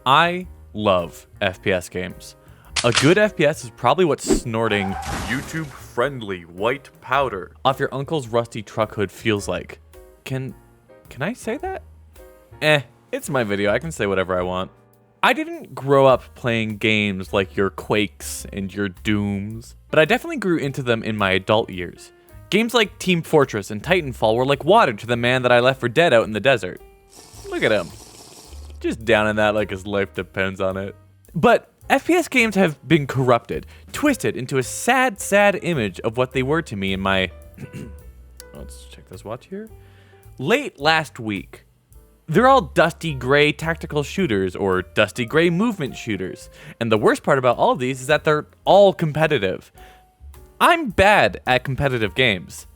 I love FPS games. A good FPS is probably what snorting YouTube-friendly white powder off your uncle's rusty truck hood feels like. Can I say that? It's my video, I can say whatever I want. I didn't grow up playing games like your Quakes and your Dooms, but I definitely grew into them in my adult years. Games like Team Fortress and Titanfall were like water to the man that I left for dead out in the desert. Look at him. Just down in that like his life depends on it. But FPS games have been corrupted, twisted into a sad, sad image of what they were to me in my... Let's check this watch here. Late last week. They're all dusty gray tactical shooters or dusty gray movement shooters. And the worst part about all of these is that they're all competitive. I'm bad at competitive games.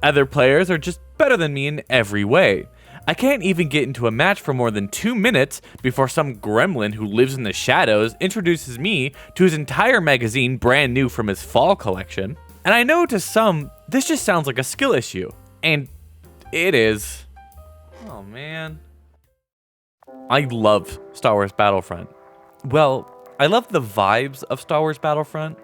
Other players are just better than me in every way. I can't even get into a match for more than 2 minutes before some gremlin who lives in the shadows introduces me to his entire magazine brand new from his fall collection. And I know to some, this just sounds like a skill issue. And it is. Oh man. I love Star Wars Battlefront. Well, I love the vibes of Star Wars Battlefront.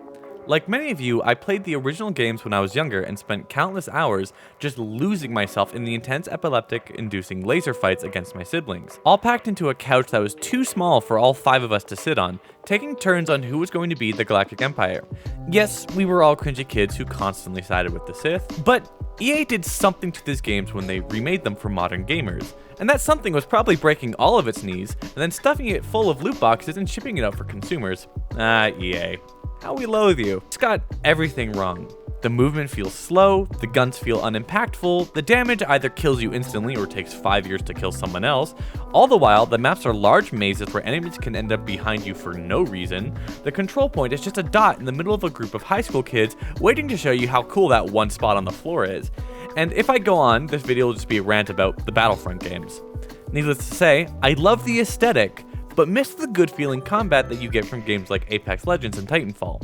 Like many of you, I played the original games when I was younger and spent countless hours just losing myself in the intense epileptic-inducing laser fights against my siblings, all packed into a couch that was too small for all 5 of us to sit on, taking turns on who was going to be the Galactic Empire. Yes, we were all cringy kids who constantly sided with the Sith, but EA did something to these games when they remade them for modern gamers, and that something was probably breaking all of its knees and then stuffing it full of loot boxes and shipping it out for consumers. EA. How we loathe you. It's got everything wrong. The movement feels slow, the guns feel unimpactful, the damage either kills you instantly or takes 5 years to kill someone else. All the while, the maps are large mazes where enemies can end up behind you for no reason. The control point is just a dot in the middle of a group of high school kids waiting to show you how cool that one spot on the floor is. And if I go on, this video will just be a rant about the Battlefront games. Needless to say, I love the aesthetic, but miss the good feeling combat that you get from games like Apex Legends and Titanfall.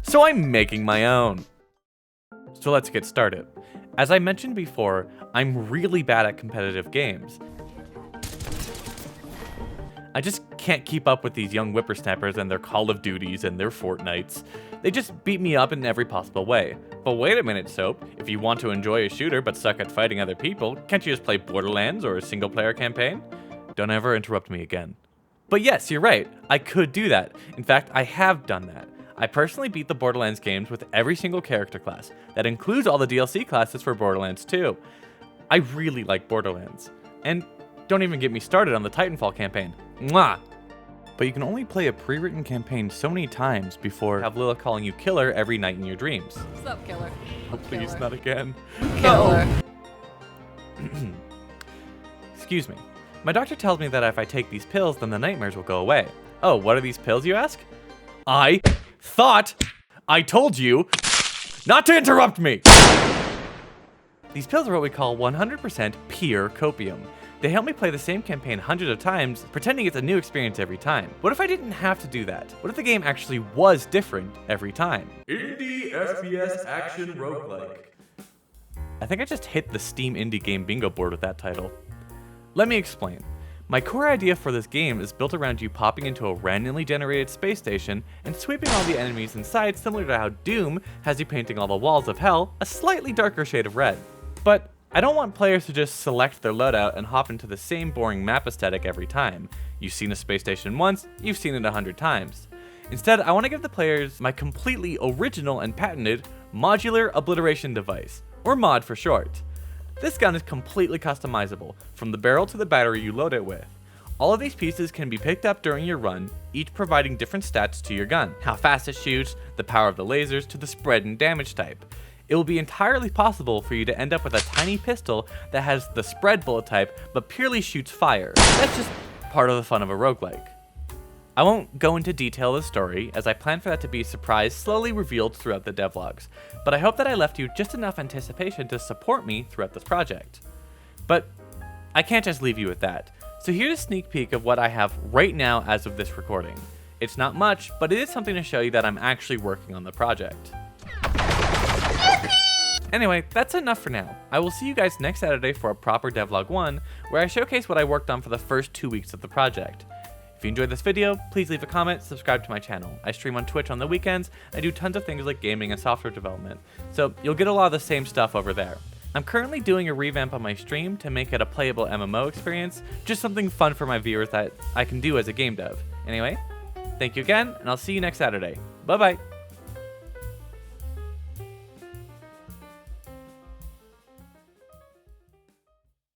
So I'm making my own. So let's get started. As I mentioned before, I'm really bad at competitive games. I just can't keep up with these young whippersnappers and their Call of Duties and their Fortnites. They just beat me up in every possible way. But wait a minute, Soap. If you want to enjoy a shooter but suck at fighting other people, can't you just play Borderlands or a single-player campaign? Don't ever interrupt me again. But yes, you're right, I could do that. In fact, I have done that. I personally beat the Borderlands games with every single character class. That includes all the DLC classes for Borderlands 2. I really like Borderlands. And don't even get me started on the Titanfall campaign. Mwah! But you can only play a pre-written campaign so many times before have Lila calling you killer every night in your dreams. What's up, killer? Oh, please, not again. Killer. No. Excuse me. My doctor tells me that if I take these pills, then the nightmares will go away. Oh, what are these pills, you ask? I thought I told you not to interrupt me! These pills are what we call 100% pure copium. They help me play the same campaign hundreds of times, pretending it's a new experience every time. What if I didn't have to do that? What if the game actually was different every time? Indie FPS action roguelike. I think I just hit the Steam indie game bingo board with that title. Let me explain. My core idea for this game is built around you popping into a randomly generated space station and sweeping all the enemies inside, similar to how Doom has you painting all the walls of hell a slightly darker shade of red. But I don't want players to just select their loadout and hop into the same boring map aesthetic every time. You've seen a space station once, you've seen it 100 times. Instead, I want to give the players my completely original and patented modular obliteration device, or mod for short. This gun is completely customizable, from the barrel to the battery you load it with. All of these pieces can be picked up during your run, each providing different stats to your gun. How fast it shoots, the power of the lasers, to the spread and damage type. It will be entirely possible for you to end up with a tiny pistol that has the spread bullet type, but purely shoots fire. That's just part of the fun of a roguelike. I won't go into detail of the story, as I plan for that to be a surprise slowly revealed throughout the devlogs, but I hope that I left you just enough anticipation to support me throughout this project. But I can't just leave you with that, so here's a sneak peek of what I have right now as of this recording. It's not much, but it is something to show you that I'm actually working on the project. Anyway, that's enough for now. I will see you guys next Saturday for a proper Devlog 1, where I showcase what I worked on for the first 2 weeks of the project. If you enjoyed this video, please leave a comment, subscribe to my channel. I stream on Twitch on the weekends, I do tons of things like gaming and software development, so you'll get a lot of the same stuff over there. I'm currently doing a revamp on my stream to make it a playable MMO experience, just something fun for my viewers that I can do as a game dev. Anyway, thank you again, and I'll see you next Saturday. Bye bye!